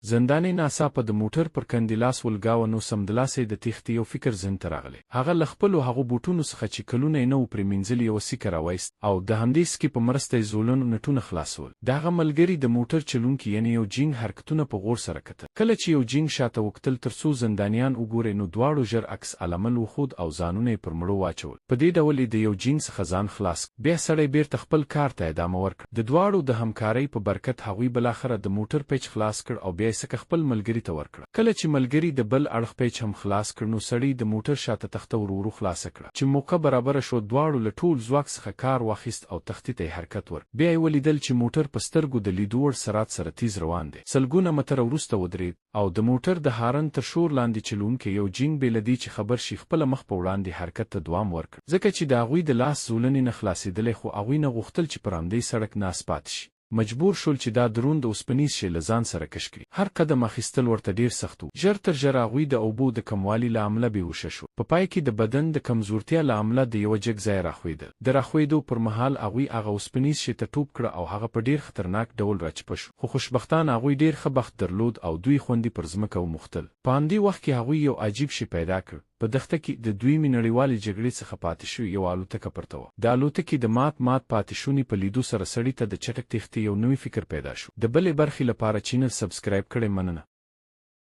زنداني ناڅاپه د موټر پر کندې لاس ولګاوه نو سمدلاسه د تېښتې یو فکر ذهن ته راغلی. هغه له خپلو هغو بوټونو څخه چې کلونه یې نه وو پرې مینځلي یوه سیکه راوایست او د همدې سکې په مرسته یې زولنو نټونه خلاصول. د هغه ملګري د موټر چلونکي یعنې یوجین حرکتونه په غور سره کتل. کله چې یوجین شاته وکتل تر څو زندانیان وګوري نو دواړو ژر عکس العمل وښود او ځانونه یې پر مړو واچول. په دې ډول یې د یوجین څخه ځان خلاص کړ. بیا سړی بیرته خپل کار ته ادامه ورکړه. د دواړو د همکارۍ په برکت هغوی بالاخره د موټر پیچ خلاص کړ او بیا یې سکه خپل ملګري ته ورکړه. کله چې ملګري د بل اړخ پیچ هم خلاص کړ نو سړی د موټر شاته تخته ورو خلاصه کړه. چې موقع برابره شو دواړو له ټول ځواک څخه کار واخیست او تختې ته یې حرکت ورکړ. بیا یې ولیدل چې موټر په سترګو د لیدو وړ سرعت سره تیز روان دی. سلګونه متره وروسته ودرېد او د موټر د هارن تر شور لاندې چلونکی یوجین بې له دې چې خبر شي خپله مخ په وړاندې حرکت ته دوام ورکړ. ځکه چې د هغوی د لاس زولنې نه خلاصېدلی خو هغوی نه غوښتل چې پر همدې سړک ناست پاتې شي. مجبور شول چې دا درون د اوسپنیز شی له ځان سره کش کړي. هر قدم اخیستل ورته ډیر سخت و. ژر تر ژره هغوی د اوبو د کموالي له امله بېهوشه شول. په پای کې د بدن د کمزورتیا له امله د یوه جګ ځای راښویېدل. د راښویېدو پر مهال هغوی هغه اوسپنیز شی ته ټوپ کړه او هغه په ډیر خطرناک ډول راچپه شو. خو خوشبختانه هغوی ډیر ښه بخت درلود او دوی خوندي پر ځمکه وموښتل. په همدې وخت کې هغوی یو عجیب شی پیدا کړ. په دښته کې د دویمې نړیوالې جګړې څخه پاتې شوې یوه الوتکه پرته وه. د الوتکې د مات پاتې شونې په لیدو سره سړي ته د چټک تېښتې یو نوی فکر پیدا شو. د بلې برخې لپاره چینل سبسکرایب کړئ. مننه.